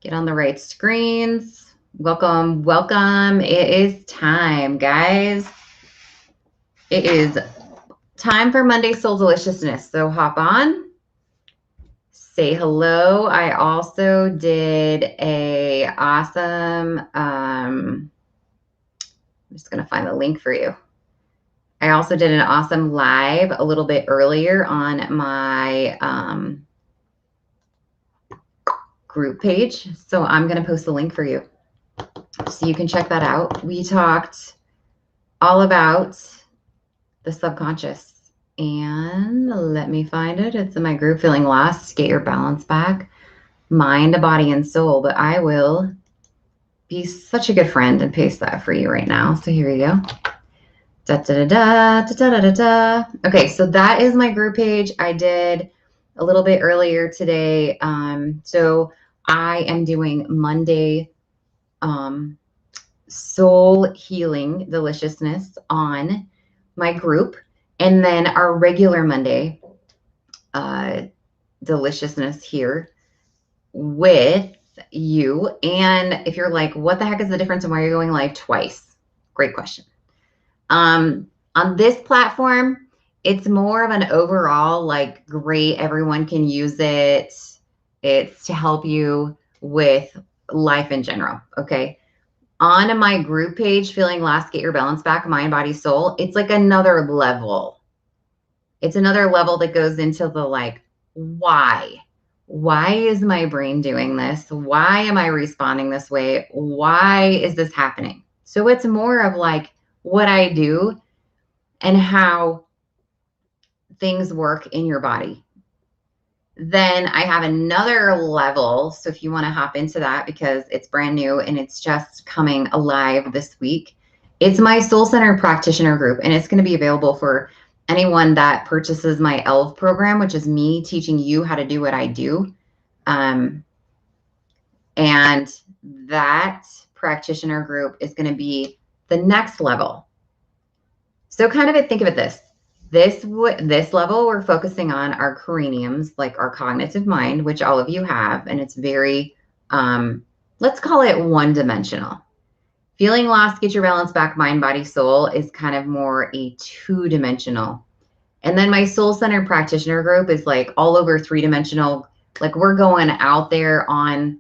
Get on the right screens. Welcome, welcome. It is time, guys. It is time for Monday Soul Deliciousness. So hop on, say hello. I also did a awesome, I'm just going to find the link for you. I also did an awesome live a little bit earlier on my group page. So I'm going to post the link for you so you can check that out. We talked all about the subconscious. And let me find it. It's in my group, Feeling Lost, Get Your Balance Back, Mind, Body, and Soul. But I will be such a good friend and paste that for you right now. So here you go. Da, da, da, da, da, da, da, da. Okay, so that is my group page. I did a little bit earlier today. So I am doing Monday soul healing deliciousness on my group, and then our regular Monday deliciousness here with you. And if you're like, what the heck is the difference and why are you going live twice? Great question. On this platform, it's more of an overall, like, great, everyone can use it. It's to help you with life in general. Okay. On my group page, Feeling Lost, Get Your Balance Back, Mind, Body, Soul, it's like another level. It's another level that goes into the like, why? Why is my brain doing this? Why am I responding this way? Why is this happening? So it's more of like what I do and how things work in your body. Then I have another level. So if you want to hop into that, because it's brand new and it's just coming alive this week, it's my Soul Centered Practitioner group. And it's going to be available for anyone that purchases my ELV program, which is me teaching you how to do what I do. And that practitioner group is going to be the next level. So kind of think of it this level, we're focusing on our craniums, like our cognitive mind, which all of you have, and it's very, let's call it one-dimensional. Feeling Lost, Get Your Balance Back, Mind, Body, Soul is kind of more a two-dimensional. And then my Soul Centered Practitioner group is like all over three-dimensional. Like, we're going out there on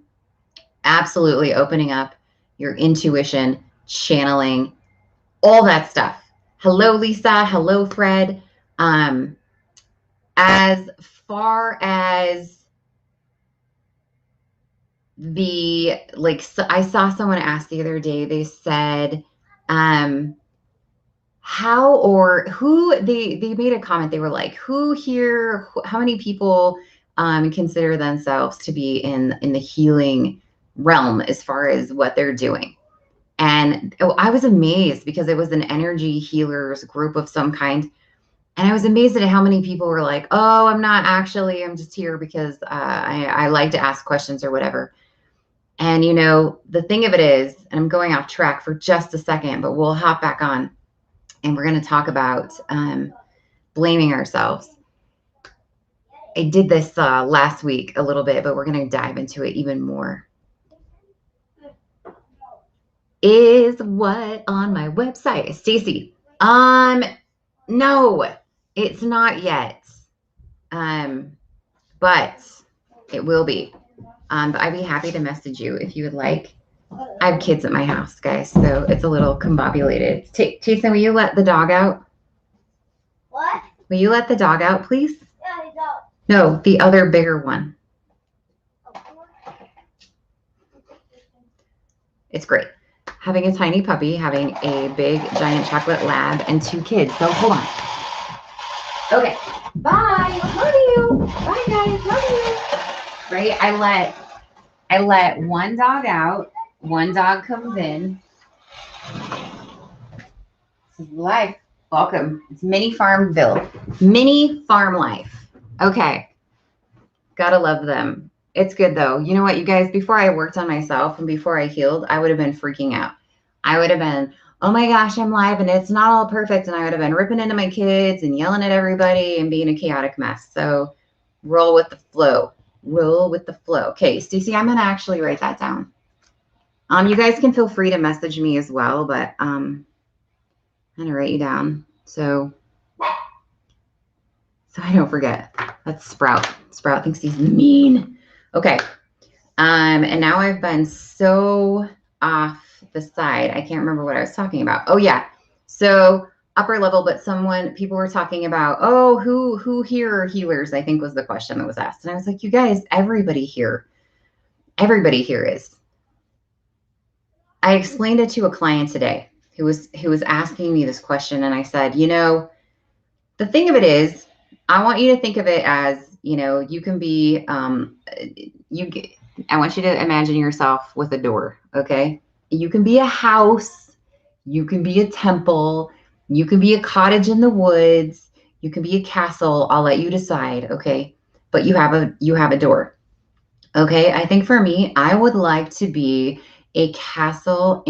absolutely opening up your intuition, channeling, all that stuff. Hello, Lisa. Hello, Fred. As far as the, like, so I saw someone ask the other day, they said, how or who, they made a comment. They were like, who here, how many people consider themselves to be in the healing realm as far as what they're doing? And I was amazed because it was an energy healers group of some kind. And I was amazed at how many people were like, oh, I'm not actually, I'm just here because I like to ask questions or whatever. And, you know, the thing of it is, and I'm going off track for just a second, but we'll hop back on and we're going to talk about blaming ourselves. I did this last week a little bit, but we're going to dive into it even more. Is what on my website? Stacy. No, it's not yet. But it will be. But I'd be happy to message you if you would like. I have kids at my house, guys, so it's a little combobulated. Jason, will you let the dog out? What? Will you let the dog out, please? Yeah, he's out. No, the other bigger one. It's great. Having a tiny puppy, having a big giant chocolate lab, and 2 kids. So hold on. Okay. Bye. Love you. Bye, guys. Love you. Right? I let one dog out. One dog comes in. This is life. Welcome. It's mini Farmville. Mini farm life. Okay. Gotta love them. It's good though. You know what, you guys, before I worked on myself and before I healed, I would have been freaking out. I would have been, oh my gosh, I'm live and it's not all perfect. And I would have been ripping into my kids and yelling at everybody and being a chaotic mess. So roll with the flow. roll with the flow. Okay, Stacey, I'm gonna actually write that down. You guys can feel free to message me as well, but I'm gonna write you down so I don't forget. That's Sprout. Sprout thinks he's mean. Okay. And now I've been so off the side. I can't remember what I was talking about. Oh yeah. So upper level, but people were talking about, oh, who here are healers, I think was the question that was asked. And I was like, you guys, everybody here is. I explained it to a client today who was asking me this question. And I said, the thing of it is, I want you to think of it as, you can be, I want you to imagine yourself with a door, okay? You can be a house, you can be a temple, you can be a cottage in the woods, you can be a castle. I'll let you decide, okay? But you have a door. Okay? I think for me, I would like to be a castle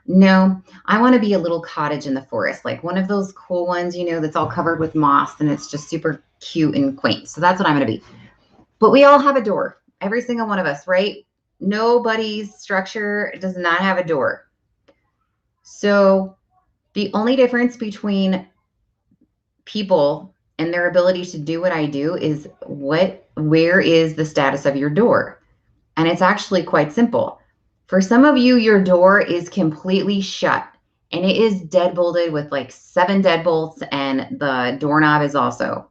no, I want to be a little cottage in the forest, like one of those cool ones, that's all covered with moss and it's just super cute and quaint. So that's what I'm going to be. But we all have a door, every single one of us, right? Nobody's structure does not have a door. So the only difference between people and their ability to do what I do is where is the status of your door? And it's actually quite simple. For some of you, your door is completely shut and it is deadbolted with like 7 deadbolts, and the doorknob is also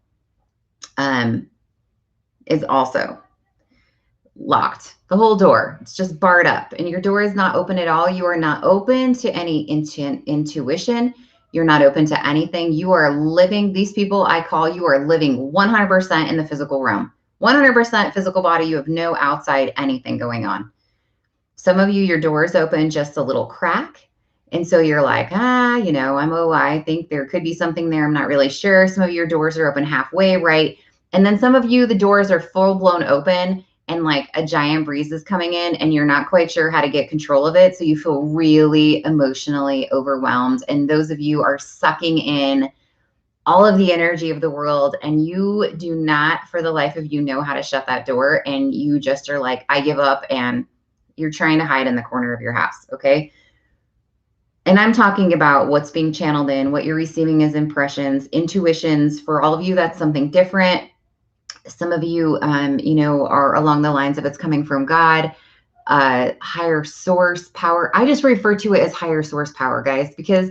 locked. The whole door, it's just barred up, and your door is not open at all. You are not open to any intuition. You're not open to anything. You are living, these people I call, you are living 100% in the physical realm, 100% physical body. You have no outside anything going on. Some of you, your door is open just a little crack. And so you're like, I think there could be something there. I'm not really sure. Some of your doors are open halfway, right? And then some of you, the doors are full blown open and like a giant breeze is coming in and you're not quite sure how to get control of it. So you feel really emotionally overwhelmed. And those of you are sucking in all of the energy of the world, and you do not for the life of you know how to shut that door. And you just are like, I give up, and you're trying to hide in the corner of your house. Okay. And I'm talking about what's being channeled in, what you're receiving as impressions, intuitions. For all of you, that's something different. Some of you, are along the lines of it's coming from God, higher source power. I just refer to it as higher source power, guys, because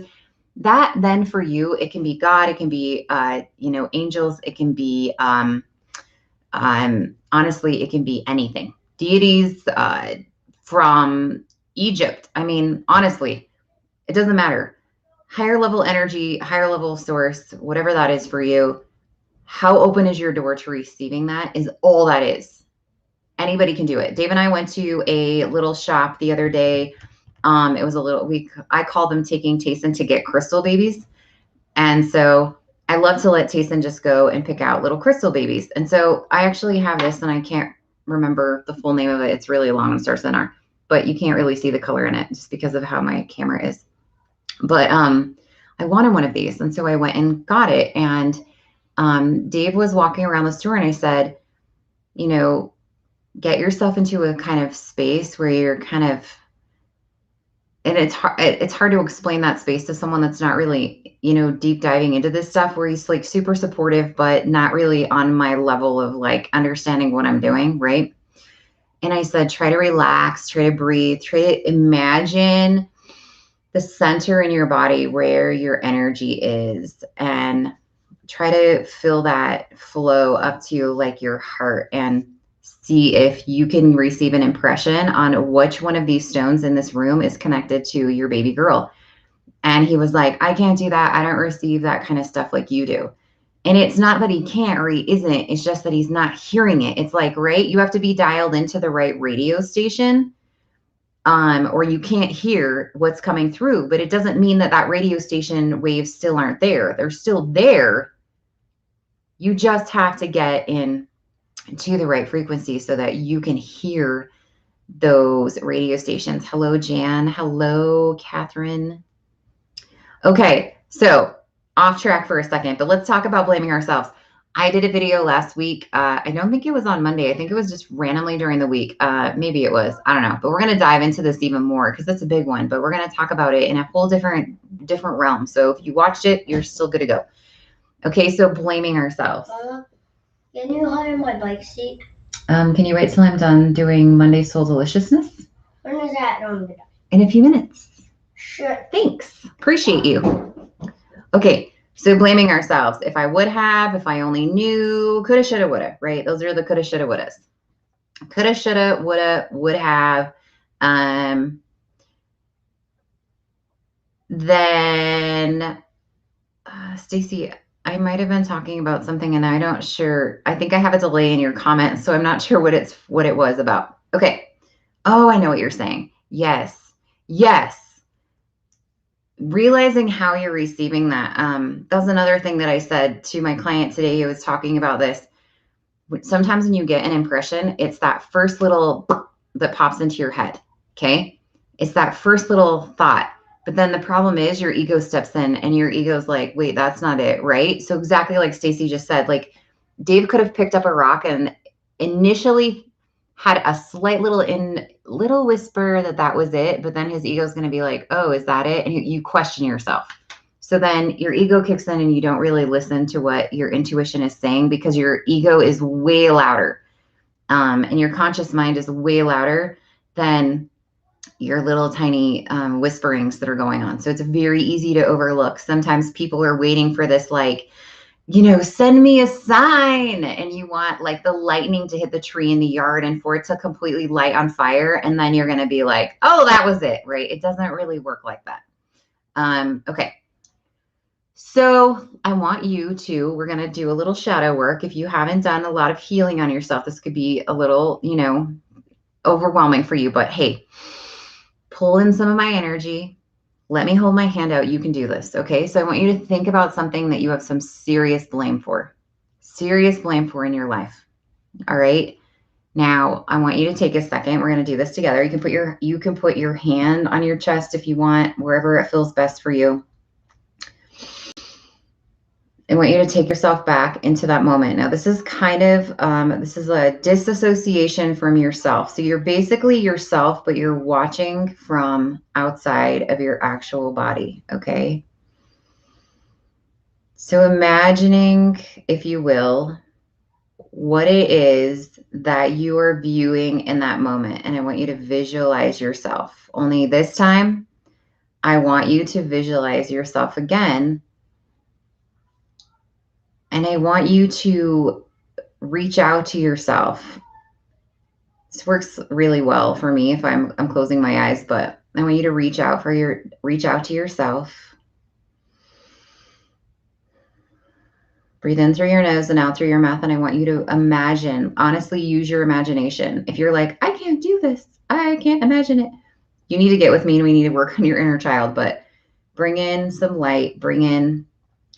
that then for you, it can be God, it can be, angels, it can be, honestly, it can be anything. Deities from Egypt. I mean, honestly, it doesn't matter. Higher level energy, higher level source, whatever that is for you. How open is your door to receiving that is all that is. Anybody can do it. Dave and I went to a little shop the other day. It was I call them taking Tayson to get crystal babies. And so I love to let Tayson just go and pick out little crystal babies. And so I actually have this, and I can't remember the full name of it. It's really long and starts with an R, but you can't really see the color in it just because of how my camera is. But I wanted one of these. And so I went and got it. And Dave was walking around the store, and I said, get yourself into a kind of space where you're kind of, and it's hard to explain that space to someone that's not really, deep diving into this stuff, where he's like super supportive, but not really on my level of like understanding what I'm doing. Right. And I said, try to relax, try to breathe, try to imagine the center in your body where your energy is, and try to feel that flow up to like your heart, and see if you can receive an impression on which one of these stones in this room is connected to your baby girl. And he was like, I can't do that. I don't receive that kind of stuff like you do. And it's not that he can't or he isn't. It's just that he's not hearing it. It's like, right, you have to be dialed into the right radio station, or you can't hear what's coming through. But it doesn't mean that radio station waves still aren't there. They're still there. You just have to get in to the right frequency so that you can hear those radio stations. Hello, Jan. Hello, Catherine. Okay, so off track for a second, but let's talk about blaming ourselves. I did a video last week. I don't think it was on Monday. I think it was just randomly during the week. Maybe it was. I don't know. But we're going to dive into this even more because it's a big one. But we're going to talk about it in a whole different realm. So if you watched it, you're still good to go. Okay, so blaming ourselves. Can you hire my bike seat? Can you wait till I'm done doing Monday Soul Deliciousness? When is that going to be done? In a few minutes. Sure. Thanks. Appreciate you. Okay, so blaming ourselves. If I would have, if I only knew, coulda, shoulda, woulda, right? Those are the coulda, shoulda, wouldas. Coulda, shoulda, woulda, would have. Then, Stacy, I might have been talking about something and I don't sure. I think I have a delay in your comment, so I'm not sure what it was about. Okay. Oh, I know what you're saying. Yes. Yes. Realizing how you're receiving that. That's another thing that I said to my client today who was talking about this. Sometimes when you get an impression, it's that first little that pops into your head. Okay. It's that first little thought. But then the problem is your ego steps in and your ego's like, wait, that's not it. Right. So exactly like Stacy just said, like Dave could have picked up a rock and initially had a slight little whisper that was it, but then his ego's going to be like, oh, is that it? And you question yourself. So then your ego kicks in and you don't really listen to what your intuition is saying because your ego is way louder, and your conscious mind is way louder than your little tiny whisperings that are going on. So it's very easy to overlook. Sometimes people are waiting for this, like, send me a sign, and you want like the lightning to hit the tree in the yard and for it to completely light on fire. And then you're going to be like, oh, that was it. Right. It doesn't really work like that. Okay. So I want we're going to do a little shadow work. If you haven't done a lot of healing on yourself, this could be a little, overwhelming for you, but hey, pull in some of my energy. Let me hold my hand out. You can do this. Okay. So I want you to think about something that you have some serious blame for in your life. All right. Now I want you to take a second. We're going to do this together. You can put your hand on your chest if you want, wherever it feels best for you. I want you to take yourself back into that moment. Now, this is kind of, this is a disassociation from yourself. So you're basically yourself, but you're watching from outside of your actual body, okay? So imagining, if you will, what it is that you are viewing in that moment. And I want you to visualize yourself. Only this time, I want you to visualize yourself again. And I want you to reach out to yourself. This works really well for me if I'm closing my eyes, but I want you to reach out to yourself. Breathe in through your nose and out through your mouth. And I want you to imagine, honestly, use your imagination. If you're like, I can't do this, I can't imagine it, you need to get with me and we need to work on your inner child. But bring in some light,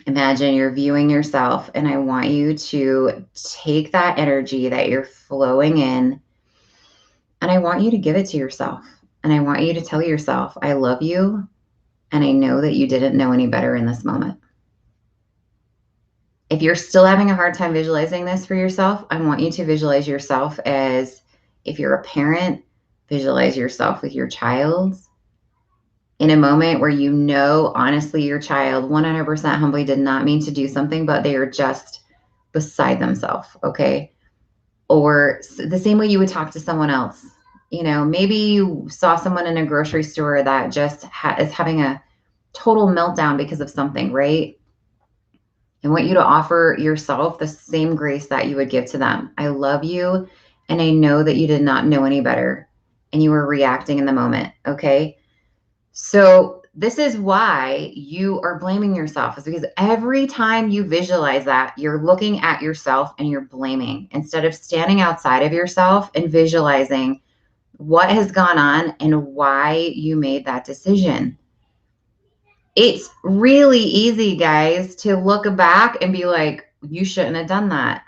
imagine you're viewing yourself. And I want you to take that energy that you're flowing in, and I want you to give it to yourself. And I want you to tell yourself, I love you. And I know that you didn't know any better in this moment. If you're still having a hard time visualizing this for yourself, I want you to visualize yourself as, if you're a parent, visualize yourself with your child in a moment where honestly, your child 100% humbly did not mean to do something, but they are just beside themselves, okay? Or the same way you would talk to someone else. Maybe you saw someone in a grocery store that just is having a total meltdown because of something, right? I want you to offer yourself the same grace that you would give to them. I love you, and I know that you did not know any better, and you were reacting in the moment, okay? So this is why you are blaming yourself, is because every time you visualize that, you're looking at yourself and you're blaming instead of standing outside of yourself and visualizing what has gone on and why you made that decision. It's really easy, guys, to look back and be like, you shouldn't have done that.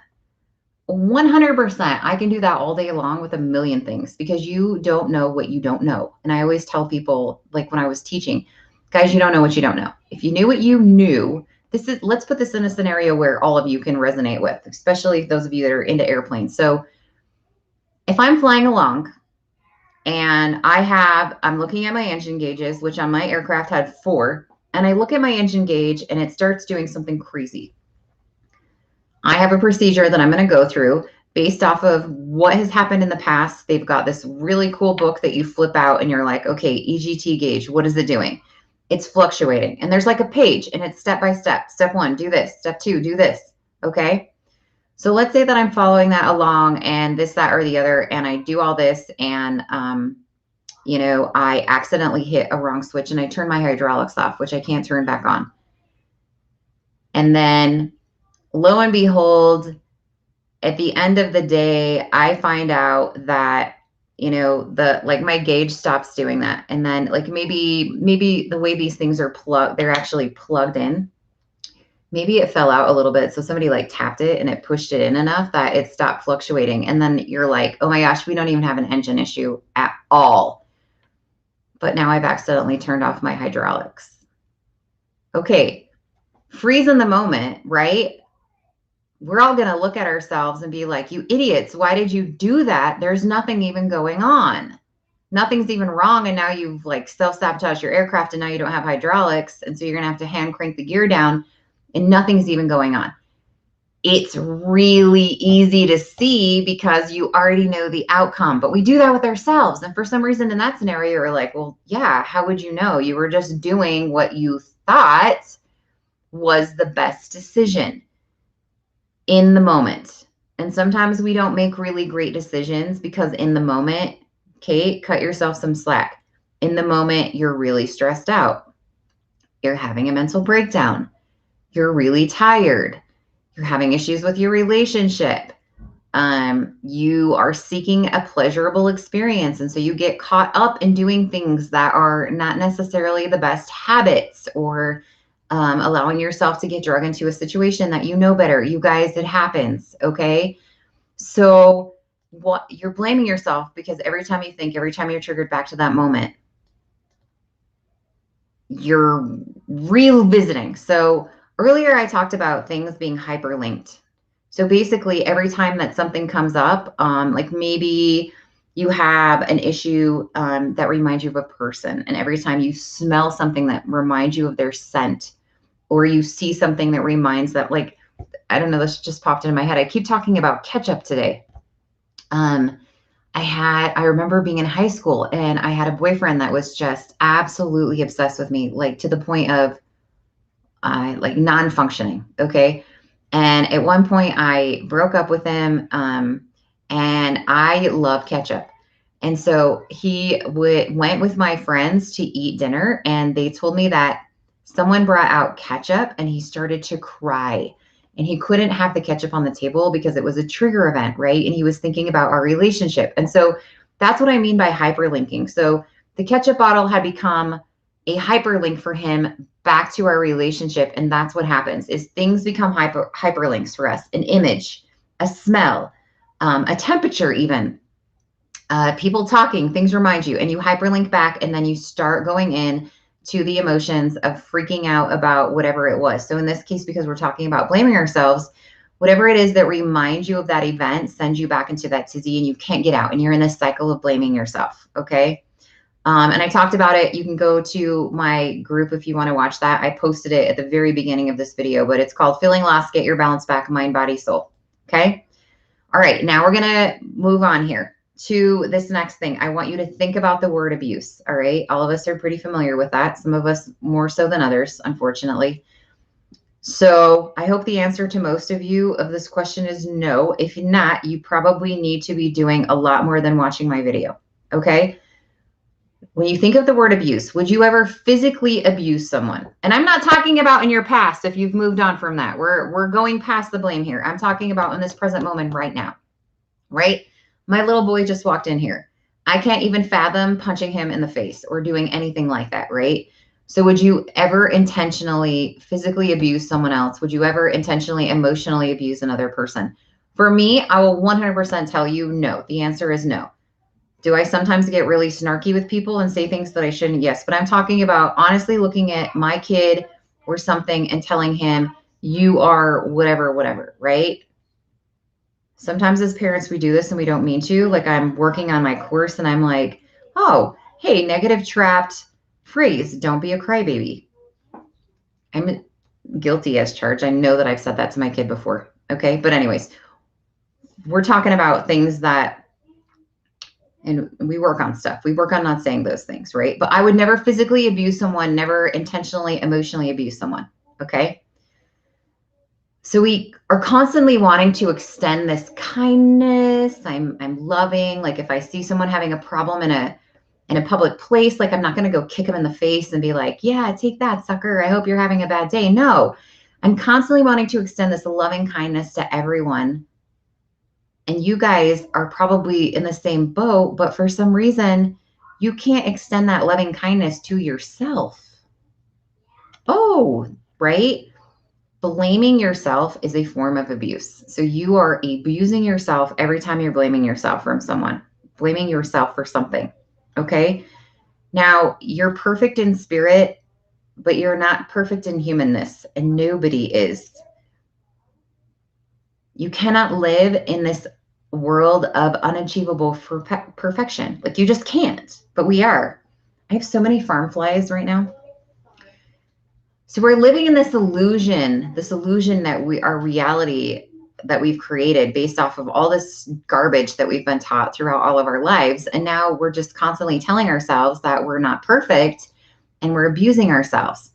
100%. I can do that all day long with a million things because you don't know what you don't know. And I always tell people, like when I was teaching, guys, you don't know what you don't know. If you knew what you knew, let's put this in a scenario where all of you can resonate with, especially those of you that are into airplanes. So if I'm flying along and I'm looking at my engine gauges, which on my aircraft had 4, and I look at my engine gauge and it starts doing something crazy. I have a procedure that I'm going to go through based off of what has happened in the past. They've got this really cool book that you flip out and you're like, okay, EGT gauge, what is it doing? It's fluctuating. And there's like a page and it's step by step. Step 1, do this. Step 2, do this. Okay. So let's say that I'm following that along and this, that, or the other, and I do all this and, I accidentally hit a wrong switch and I turn my hydraulics off, which I can't turn back on. And then lo and behold, at the end of the day, I find out that, my gauge stops doing that. And then like maybe the way these things are they're actually plugged in. Maybe it fell out a little bit. So somebody like tapped it and it pushed it in enough that it stopped fluctuating. And then you're like, oh my gosh, we don't even have an engine issue at all. But now I've accidentally turned off my hydraulics. Okay, freeze in the moment, right? We're all going to look at ourselves and be like, you idiots, why did you do that? There's nothing even going on. Nothing's even wrong. And now you've like self-sabotaged your aircraft and now you don't have hydraulics. And so you're going to have to hand crank the gear down and nothing's even going on. It's really easy to see because you already know the outcome, but we do that with ourselves. And for some reason in that scenario, we're like, well, yeah, how would you know? You were just doing what you thought was the best decision in the moment. And sometimes we don't make really great decisions because in the moment, Kate, cut yourself some slack. In the moment, you're really stressed out. You're having a mental breakdown. You're really tired. You're having issues with your relationship. You are seeking a pleasurable experience. And so you get caught up in doing things that are not necessarily the best habits or allowing yourself to get dragged into a situation that you know better. You guys, it happens. Okay. So what you're blaming yourself because every time you're triggered back to that moment, you're revisiting. So earlier I talked about things being hyperlinked. So basically every time that something comes up, like maybe you have an issue that reminds you of a person, and every time you smell something that reminds you of their scent, or you see something that reminds that, like, I don't know, this just popped into my head. I keep talking about ketchup today. I remember being in high school and I had a boyfriend that was just absolutely obsessed with me, like to the point of like non-functioning. Okay. And at one point I broke up with him. And I love ketchup. And so he went with my friends to eat dinner and they told me that someone brought out ketchup and he started to cry. And he couldn't have the ketchup on the table because it was a trigger event, right? And he was thinking about our relationship. And so that's what I mean by hyperlinking. So the ketchup bottle had become a hyperlink for him back to our relationship. And that's what happens is things become hyperlinks for us. An image, a smell, a temperature even, people talking, things remind you, and you hyperlink back and then you start going in to the emotions of freaking out about whatever it was. So in this case, because we're talking about blaming ourselves, whatever it is that reminds you of that event sends you back into that tizzy and you can't get out and you're in this cycle of blaming yourself. Okay. And I talked about it. You can go to my group if you want to watch that. I posted it at the very beginning of this video, but it's called Feeling Lost, Get Your Balance Back, Mind, Body, Soul. Okay. All right. Now we're going to move on here to this next thing. I want you to think about the word abuse. All right. All of us are pretty familiar with that. Some of us more so than others, unfortunately. So I hope the answer to most of you of this question is no. If not, you probably need to be doing a lot more than watching my video. Okay. When you think of the word abuse, would you ever physically abuse someone? And I'm not talking about in your past if you've moved on from that. We're going past the blame here. I'm talking about in this present moment right now, right? My little boy just walked in here. I can't even fathom punching him in the face or doing anything like that, right? So would you ever intentionally physically abuse someone else? Would you ever intentionally emotionally abuse another person? For me, I will 100% tell you no. The answer is no. Do I sometimes get really snarky with people and say things that I shouldn't? Yes, but I'm talking about honestly looking at my kid or something and telling him, you are whatever, whatever, right? Sometimes as parents, we do this and we don't mean to. Like I'm working on my course and I'm like, oh, hey, negative trapped phrase, don't be a crybaby. I'm guilty as charged. I know that I've said that to my kid before. Okay. But, anyways, we're talking about things that, and we work on stuff. We work on not saying those things, right? But I would never physically abuse someone, never intentionally, emotionally abuse someone. Okay. So we are constantly wanting to extend this kindness. I'm loving. Like if I see someone having a problem in a public place, like I'm not going to go kick them in the face and be like, yeah, take that, sucker. I hope you're having a bad day. No, I'm constantly wanting to extend this loving kindness to everyone. And you guys are probably in the same boat, but for some reason, you can't extend that loving kindness to yourself. Oh, right? Blaming yourself is a form of abuse. So you are abusing yourself every time you're blaming yourself from someone, blaming yourself for something. Okay. Now you're perfect in spirit, but you're not perfect in humanness, and nobody is. You cannot live in this world of unachievable perfection. Like you just can't, but we are. I have so many farm flies right now. So we're living in this illusion that our reality that we've created based off of all this garbage that we've been taught throughout all of our lives. And now we're just constantly telling ourselves that we're not perfect and we're abusing ourselves.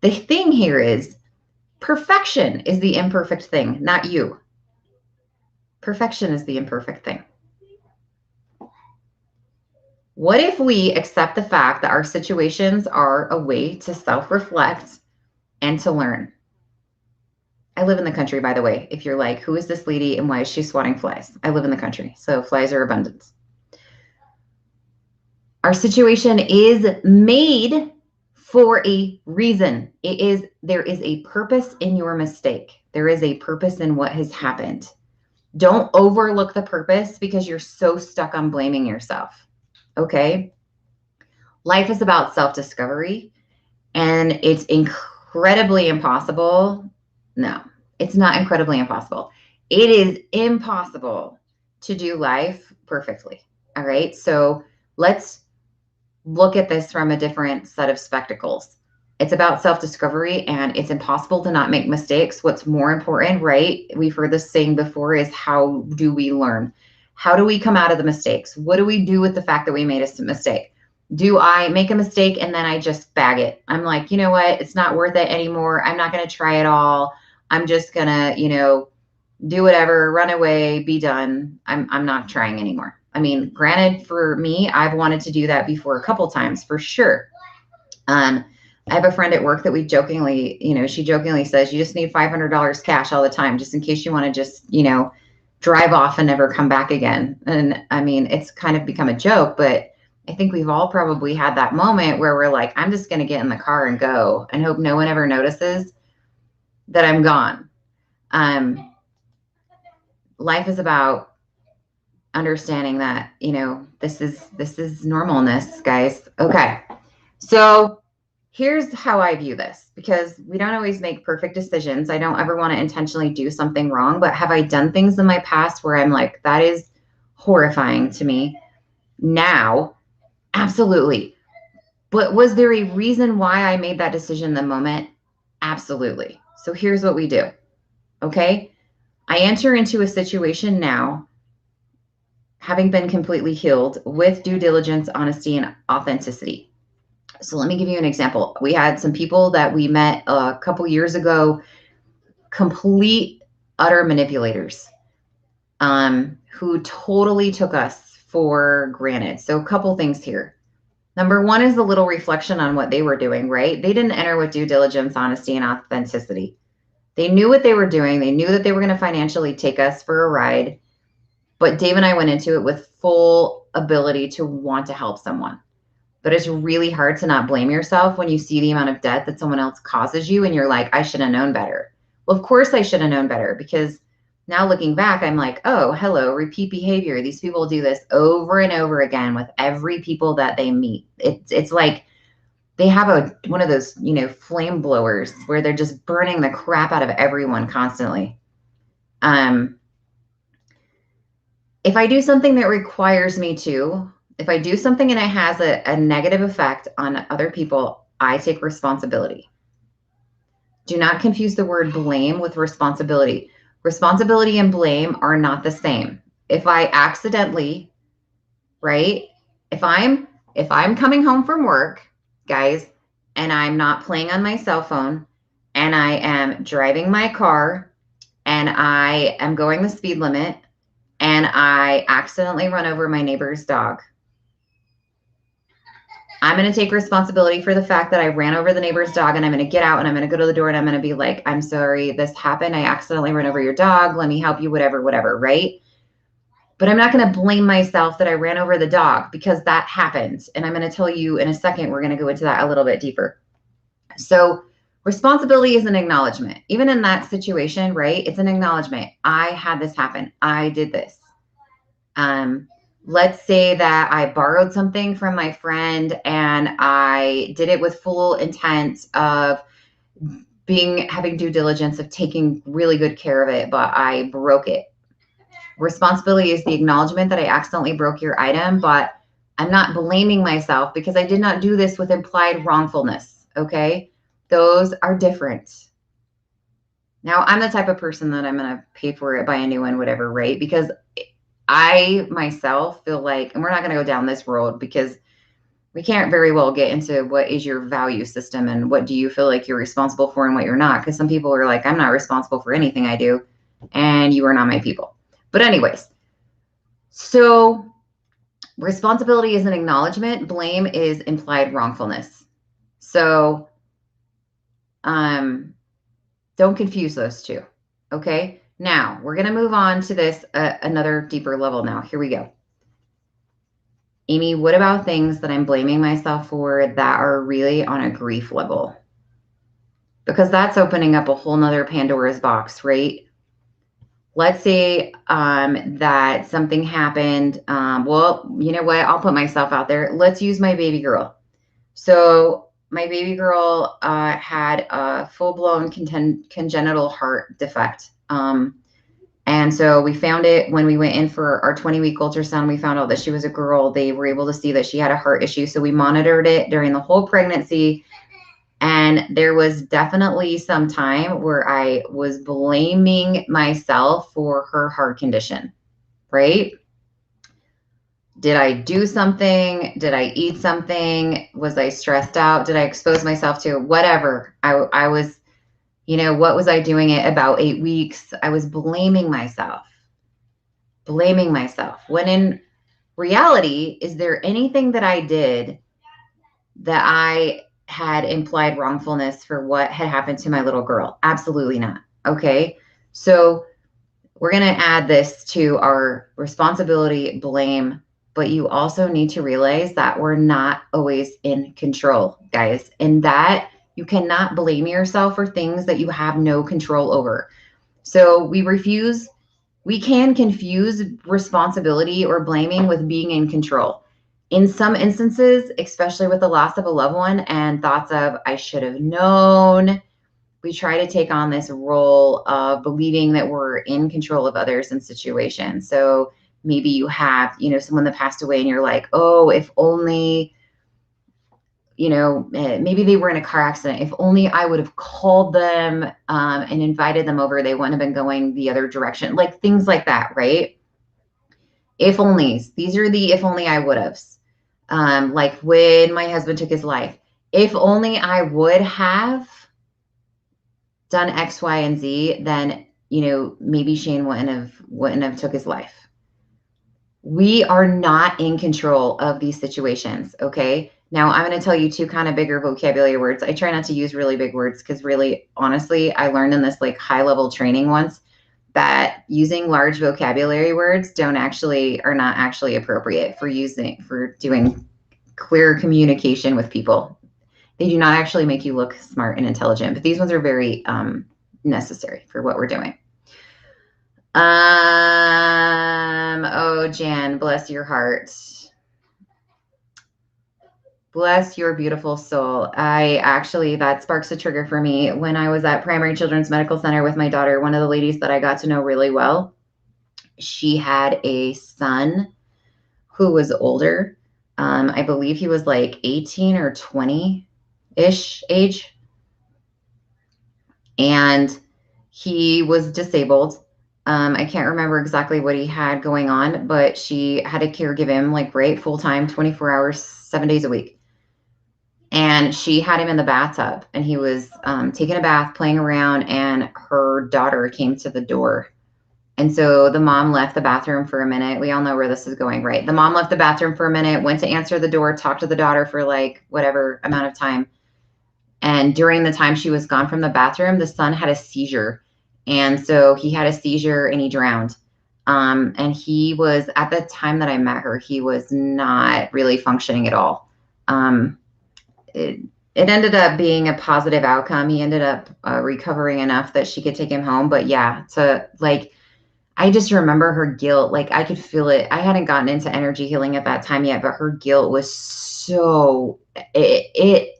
The thing here is perfection is the imperfect thing, not you. Perfection is the imperfect thing. What if we accept the fact that our situations are a way to self-reflect and to learn? I live in the country, by the way. If you're like, who is this lady and why is she swatting flies? I live in the country, so flies are abundant. Our situation is made for a reason. There is a purpose in your mistake. There is a purpose in what has happened. Don't overlook the purpose because you're so stuck on blaming yourself. Okay? Life is about self-discovery, and it's incredibly impossible. No, it's not incredibly impossible. It is impossible to do life perfectly. All right. So let's look at this from a different set of spectacles. It's about self-discovery, and it's impossible to not make mistakes. What's more important, right? We've heard this saying before, is how do we learn? How do we come out of the mistakes? What do we do with the fact that we made a mistake? Do I make a mistake and then I just bag it? I'm like, you know what? It's not worth it anymore. I'm not going to try it all. I'm just going to, do whatever, run away, be done. I'm not trying anymore. I mean, granted, for me, I've wanted to do that before a couple times for sure. I have a friend at work that we jokingly, she jokingly says, you just need $500 cash all the time, just in case you want to just, drive off and never come back again. And I mean, it's kind of become a joke, but I think we've all probably had that moment where we're like, I'm just going to get in the car and go and hope no one ever notices that I'm gone. Life is about understanding that, this is normalness, guys. Okay. So here's how I view this, because we don't always make perfect decisions. I don't ever want to intentionally do something wrong, but have I done things in my past where I'm like, that is horrifying to me now? Absolutely. But was there a reason why I made that decision in the moment? Absolutely. So here's what we do. Okay. I enter into a situation now, having been completely healed, with due diligence, honesty, and authenticity. So let me give you an example. We had some people that we met a couple years ago, complete, utter manipulators, who totally took us for granted. So a couple things here. Number one is a little reflection on what they were doing, right? They didn't enter with due diligence, honesty, and authenticity. They knew what they were doing. They knew that they were going to financially take us for a ride. But Dave and I went into it with full ability to want to help someone. But it's really hard to not blame yourself when you see the amount of debt that someone else causes you and you're like, I should have known better. Well, of course I should have known better, because now looking back, I'm like, oh, hello, repeat behavior. These people do this over and over again with every people that they meet. It's like They have one of those, flame blowers where they're just burning the crap out of everyone constantly. If I do something that requires me to, if I do something and it has a negative effect on other people, I take responsibility. Do not confuse the word blame with responsibility. Responsibility and blame are not the same. If I accidentally, right? If I'm coming home from work, guys, and I'm not playing on my cell phone and I am driving my car and I am going the speed limit and I accidentally run over my neighbor's dog, I'm going to take responsibility for the fact that I ran over the neighbor's dog, and I'm going to get out and I'm going to go to the door and I'm going to be like, I'm sorry, this happened. I accidentally ran over your dog. Let me help you, whatever, right? But I'm not going to blame myself that I ran over the dog because that happened. And I'm going to tell you in a second, we're going to go into that a little bit deeper. So responsibility is an acknowledgement. Even in that situation, right? It's an acknowledgement. I had this happen. I did this. Let's say that I borrowed something from my friend and I did it with full intent of having due diligence of taking really good care of it, but I broke it. Responsibility is the acknowledgement that I accidentally broke your item, but I'm not blaming myself because I did not do this with implied wrongfulness. Okay. Those are different. Now, I'm the type of person that I'm going to pay for it, buy a new one, whatever, right? Because I myself feel like, and we're not going to go down this road because we can't very well get into what is your value system and what do you feel like you're responsible for and what you're not. Because some people are like, I'm not responsible for anything I do, and you are not my people. But anyways, so responsibility is an acknowledgement. Blame is implied wrongfulness. So don't confuse those two. Okay. Now we're going to move on to this another deeper level now. Here we go. Amy, what about things that I'm blaming myself for that are really on a grief level? Because that's opening up a whole nother Pandora's box, right? Let's say that something happened. Well, you know what? I'll put myself out there. Let's use my baby girl. So my baby girl had a full-blown congenital heart defect. And so we found it when we went in for our 20-week ultrasound. We found out that she was a girl. They were able to see that she had a heart issue. So we monitored it during the whole pregnancy. And there was definitely some time where I was blaming myself for her heart condition, right? Did I do something? Did I eat something? Was I stressed out? Did I expose myself to whatever? I was, what was I doing at about 8 weeks? I was blaming myself. When in reality, is there anything that I did that I had implied wrongfulness for what had happened to my little girl? Absolutely not. Okay. So we're going to add this to our responsibility, blame, but you also need to realize that we're not always in control, guys, and that you cannot blame yourself for things that you have no control over. So we can confuse responsibility or blaming with being in control. In some instances, especially with the loss of a loved one and thoughts of, I should have known, we try to take on this role of believing that we're in control of others and situations. So maybe you have, someone that passed away and you're like, oh, if only, maybe they were in a car accident. If only I would have called them and invited them over, they wouldn't have been going the other direction. Like things like that, right? If onlys. These are the if only I would have's. Like when my husband took his life. If only I would have done X, Y, and Z, then maybe Shane wouldn't have took his life. We are not in control of these situations. Okay. Now I'm going to tell you two kind of bigger vocabulary words. I try not to use really big words because really, honestly, I learned in this like high level training once that using large vocabulary words are not actually appropriate for doing clear communication with people. They do not actually make you look smart and intelligent, but these ones are very necessary for what we're doing. Oh, Jan, bless your heart. Bless your beautiful soul. That sparks a trigger for me. When I was at Primary Children's Medical Center with my daughter, one of the ladies that I got to know really well, she had a son who was older. I believe he was like 18 or 20-ish age. And he was disabled. I can't remember exactly what he had going on, but she had to caregive him like right full time, 24 hours, 7 days a week. And she had him in the bathtub, and he was taking a bath, playing around, and her daughter came to the door. And so the mom left the bathroom for a minute. We all know where this is going, right? The mom left the bathroom for a minute, went to answer the door, talked to the daughter for like whatever amount of time. And during the time she was gone from the bathroom, the son had a seizure. And so he had a seizure and he drowned. And he was, at the time that I met her, he was not really functioning at all. It, it ended up being a positive outcome. He ended up recovering enough that she could take him home. But yeah, to like, I just remember her guilt. Like I could feel it. I hadn't gotten into energy healing at that time yet, but her guilt was so, it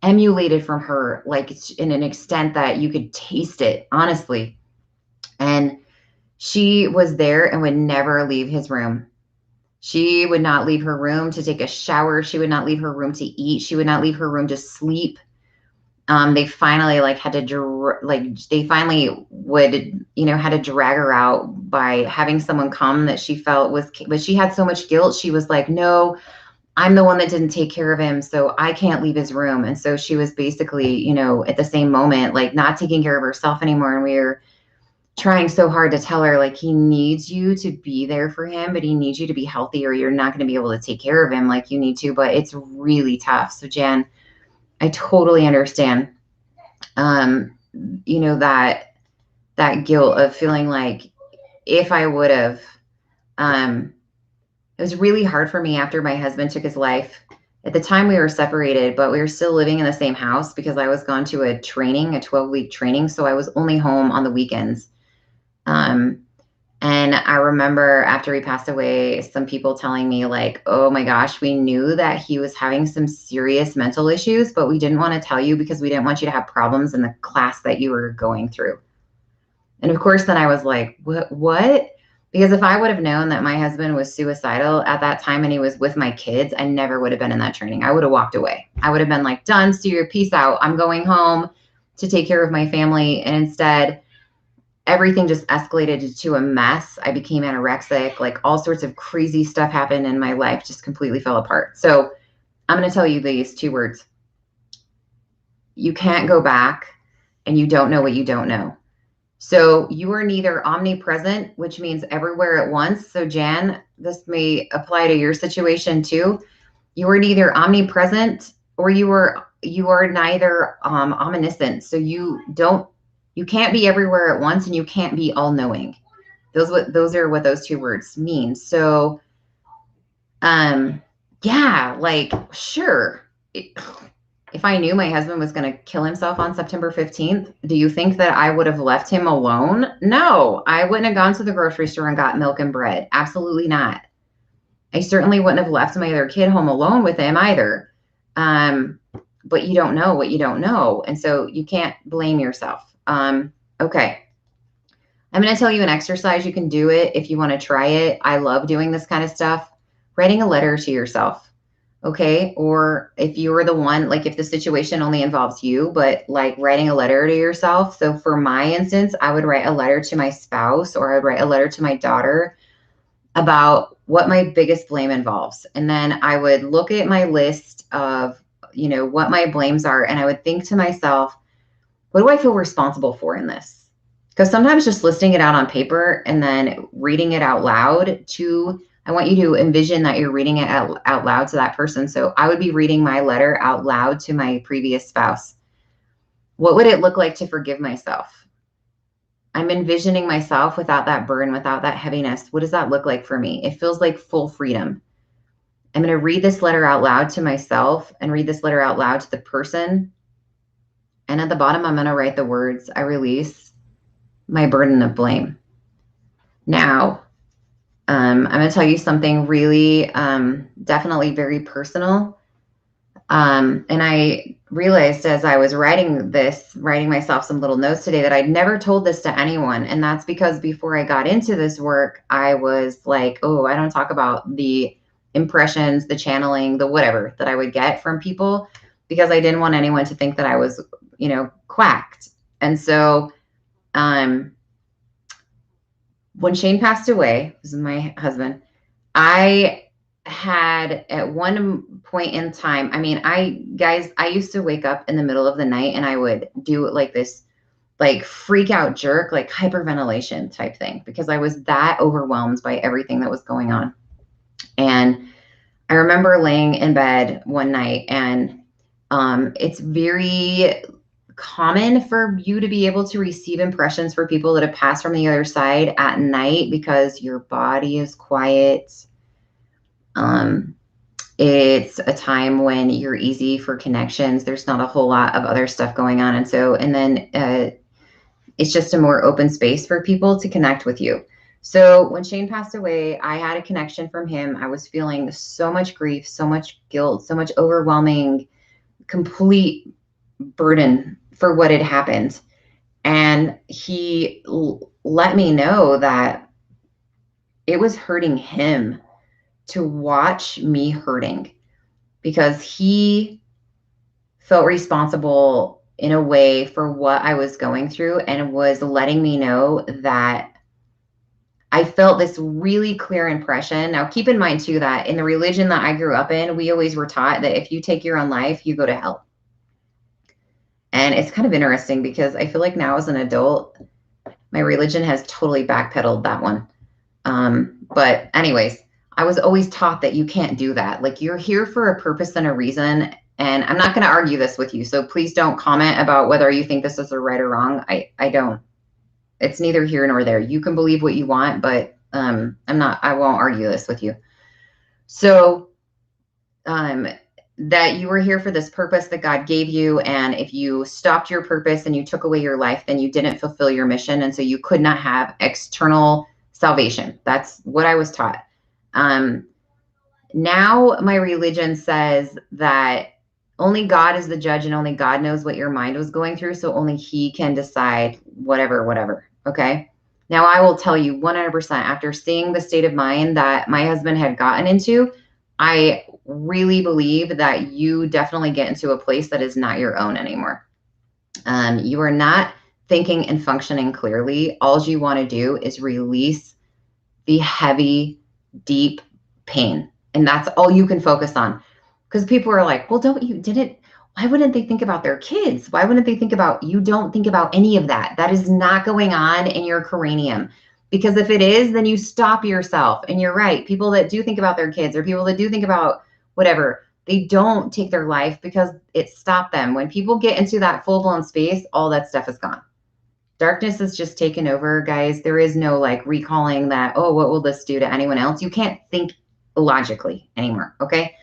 emulated from her, like in an extent that you could taste it, honestly. And she was there and would never leave his room. She would not leave her room to take a shower. She would not leave her room to eat. She would not leave her room to sleep. They finally like had to they finally would, had to drag her out by having someone come that she felt was, but she had so much guilt. She was like, no, I'm the one that didn't take care of him, so I can't leave his room. And so she was basically, at the same moment, like not taking care of herself anymore. And we were trying so hard to tell her, like, he needs you to be there for him, but he needs you to be healthy or you're not going to be able to take care of him like you need to. But it's really tough. So Jan, I totally understand, that guilt of feeling like if I would have, it was really hard for me after my husband took his life. At the time, we were separated, but we were still living in the same house because I was gone to a 12-week training. So I was only home on the weekends. And I remember after he passed away, some people telling me, like, oh my gosh, we knew that he was having some serious mental issues, but we didn't want to tell you because we didn't want you to have problems in the class that you were going through. And of course, then I was like, what? Because if I would have known that my husband was suicidal at that time and he was with my kids, I never would have been in that training. I would have walked away. I would have been like, done, see your peace out. I'm going home to take care of my family. And instead, everything just escalated to a mess. I became anorexic, like all sorts of crazy stuff happened in my life, just completely fell apart. So I'm going to tell you these 2 words. You can't go back and you don't know what you don't know. So you are neither omnipresent, which means everywhere at once. So Jan, this may apply to your situation too. You are neither omnipresent or you are neither omniscient. So you can't be everywhere at once and you can't be all knowing. Those are what those 2 words mean. So yeah, like sure. If I knew my husband was going to kill himself on September 15th, do you think that I would have left him alone? No, I wouldn't have gone to the grocery store and got milk and bread. Absolutely not. I certainly wouldn't have left my other kid home alone with him either. But you don't know what you don't know. And so you can't blame yourself. Okay. I'm going to tell you an exercise. You can do it if you want to try it. I love doing this kind of stuff. Writing a letter to yourself. Okay. Or if you're the one, like if the situation only involves you, but like writing a letter to yourself. So for my instance, I would write a letter to my spouse or I would write a letter to my daughter about what my biggest blame involves. And then I would look at my list of, what my blames are. And I would think to myself, what do I feel responsible for in this? Because sometimes just listing it out on paper and then reading it out loud I want you to envision that you're reading it out loud to that person. So I would be reading my letter out loud to my previous spouse. What would it look like to forgive myself? I'm envisioning myself without that burden, without that heaviness. What does that look like for me? It feels like full freedom. I'm going to read this letter out loud to myself and read this letter out loud to the person. And at the bottom, I'm going to write the words, I release my burden of blame. Now, I'm going to tell you something really, definitely very personal. And I realized as I was writing myself some little notes today, that I'd never told this to anyone. And that's because before I got into this work, I was like, oh, I don't talk about the impressions, the channeling, the whatever that I would get from people, because I didn't want anyone to think that I was, quacked. And so, when Shane passed away, this is my husband, I had at one point in time, I used to wake up in the middle of the night and I would do like this, like freak out jerk, like hyperventilation type thing, because I was that overwhelmed by everything that was going on. And I remember laying in bed one night, and it's very common for you to be able to receive impressions for people that have passed from the other side at night, because your body is quiet. Um, it's a time when you're easy for connections. There's not a whole lot of other stuff going on. And then it's just a more open space for people to connect with you. So when Shane passed away, I had a connection from him. I was feeling so much grief, so much guilt, so much overwhelming, complete burden for what had happened. And he let me know that it was hurting him to watch me hurting, because he felt responsible in a way for what I was going through, and was letting me know that I felt this really clear impression. Now, keep in mind, too, that in the religion that I grew up in, we always were taught that if you take your own life, you go to hell. And it's kind of interesting, because I feel like now as an adult, my religion has totally backpedaled that one. But anyways, I was always taught that you can't do that. Like, you're here for a purpose and a reason. And I'm not going to argue this with you. So please don't comment about whether you think this is a right or wrong. I don't. It's neither here nor there. You can believe what you want, but I won't argue this with you. So that you were here for this purpose that God gave you. And if you stopped your purpose and you took away your life, then you didn't fulfill your mission. And so you could not have external salvation. That's what I was taught. Now my religion says that only God is the judge, and only God knows what your mind was going through. So only he can decide whatever. Okay. Now I will tell you 100%, after seeing the state of mind that my husband had gotten into, I really believe that you definitely get into a place that is not your own anymore. You are not thinking and functioning clearly. All you want to do is release the heavy, deep pain. And that's all you can focus on. Because people are like, well, why wouldn't they think about their kids? Why wouldn't they think about, you don't think about any of that. That is not going on in your cranium. Because if it is, then you stop yourself. And you're right. People that do think about their kids, or people that do think about whatever, they don't take their life because it stopped them. When people get into that full-blown space, all that stuff is gone. Darkness is just taken over, guys. There is no like recalling that, oh, what will this do to anyone else? You can't think logically anymore, okay?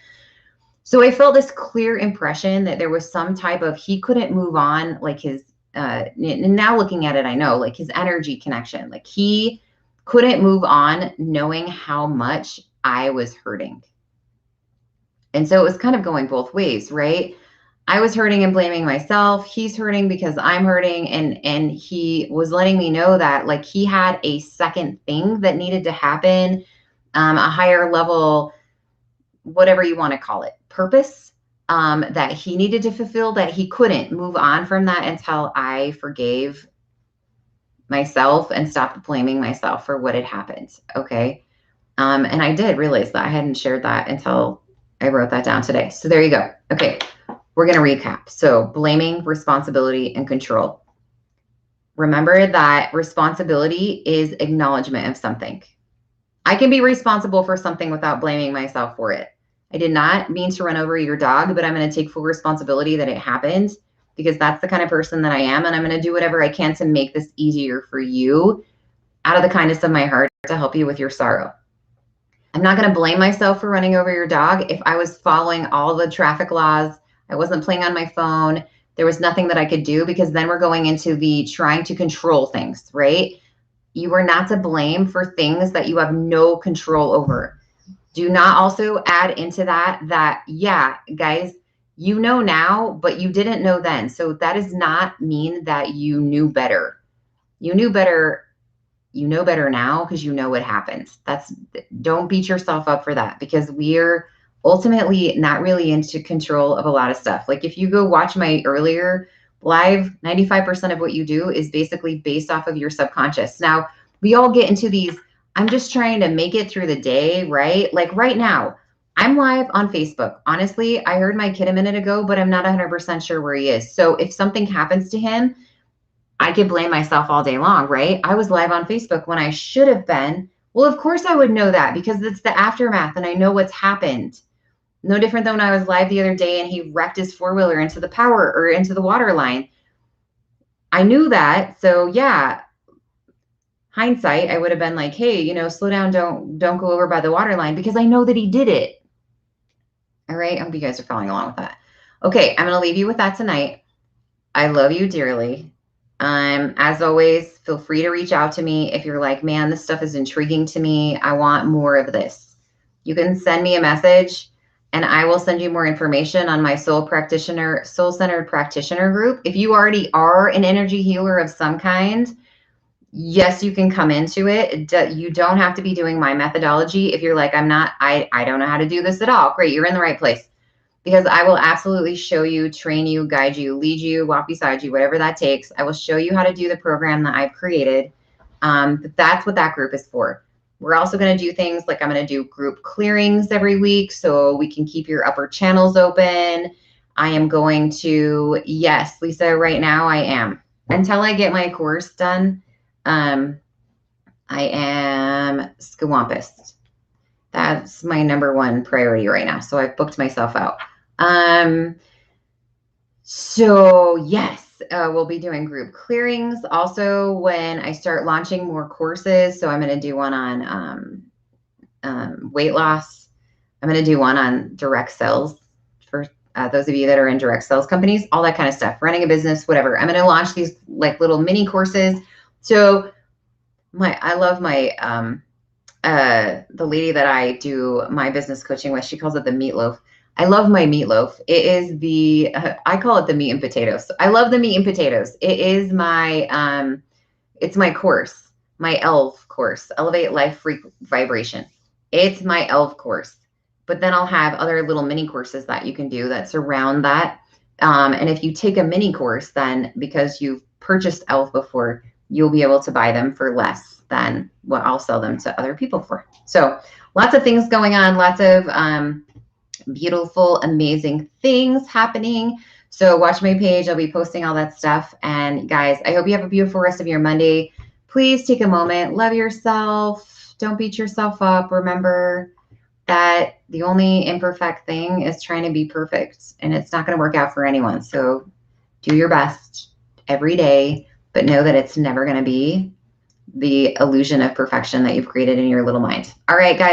So I felt this clear impression that there was some type of, he couldn't move on, like his, now looking at it, I know, like his energy connection, like he couldn't move on knowing how much I was hurting. And so it was kind of going both ways, right? I was hurting and blaming myself. He's hurting because I'm hurting. And he was letting me know that like he had a second thing that needed to happen, a higher level, whatever you want to call it, purpose, that he needed to fulfill, that he couldn't move on from that until I forgave myself and stopped blaming myself for what had happened. Okay. And I did realize that I hadn't shared that until I wrote that down today. So there you go. Okay. We're going to recap. So blaming, responsibility, and control. Remember that responsibility is acknowledgement of something. I can be responsible for something without blaming myself for it. I did not mean to run over your dog, but I'm going to take full responsibility that it happened, because that's the kind of person that I am. And I'm going to do whatever I can to make this easier for you out of the kindness of my heart to help you with your sorrow. I'm not going to blame myself for running over your dog. If I was following all the traffic laws, I wasn't playing on my phone, there was nothing that I could do, because then we're going into the trying to control things, right? You are not to blame for things that you have no control over. Do not also add into that, yeah, guys, You know now, but you didn't know then. So that does not mean that you knew better. You knew better. You know better now because you know what happens. Don't beat yourself up for that, because we're ultimately not really into control of a lot of stuff. Like if you go watch my earlier live, 95% of what you do is basically based off of your subconscious. Now, we all get into these, I'm just trying to make it through the day, right? Like right now, I'm live on Facebook. Honestly, I heard my kid a minute ago, but I'm not 100% sure where he is. So if something happens to him, I could blame myself all day long, right? I was live on Facebook when I should have been. Well, of course I would know that because it's the aftermath and I know what's happened. No different than when I was live the other day and he wrecked his four-wheeler into the power or into the water line. I knew that. So yeah, hindsight, I would have been like, hey, slow down, don't go over by the water line, because I know that he did it. All right. I hope you guys are following along with that. Okay, I'm gonna leave you with that tonight. I love you dearly. As always, feel free to reach out to me if you're like, man, this stuff is intriguing to me. I want more of this. You can send me a message and I will send you more information on my soul-centered practitioner group. If you already are an energy healer of some kind, yes, you can come into it. You don't have to be doing my methodology. If you're like, I don't know how to do this at all. Great, you're in the right place, because I will absolutely show you, train you, guide you, lead you, walk beside you, whatever that takes. I will show you how to do the program that I've created. But that's what that group is for. We're also going to do things like I'm going to do group clearings every week so we can keep your upper channels open. I am going to, yes, Lisa, right now I am. Until I get my course done, I am scawampus. That's my number one priority right now. So I've booked myself out. So yes, we'll be doing group clearings also when I start launching more courses. So I'm going to do one on weight loss. I'm going to do one on direct sales for those of you that are in direct sales companies, all that kind of stuff, running a business, whatever. I'm going to launch these like little mini courses. So I love my, the lady that I do my business coaching with, she calls it the meatloaf. I love my meatloaf. It is I call it the meat and potatoes. I love the meat and potatoes. It is it's my course, my ELV course, Elevate Life Vibration. It's my ELV course. But then I'll have other little mini courses that you can do that surround that. And if you take a mini course, then because you've purchased ELF before, you'll be able to buy them for less than what I'll sell them to other people for. So lots of things going on, lots of beautiful, amazing things happening. So watch my page. I'll be posting all that stuff. And guys, I hope you have a beautiful rest of your Monday. Please take a moment, love yourself. Don't beat yourself up. Remember that the only imperfect thing is trying to be perfect, and it's not going to work out for anyone. So do your best every day, but know that it's never going to be the illusion of perfection that you've created in your little mind. All right, guys.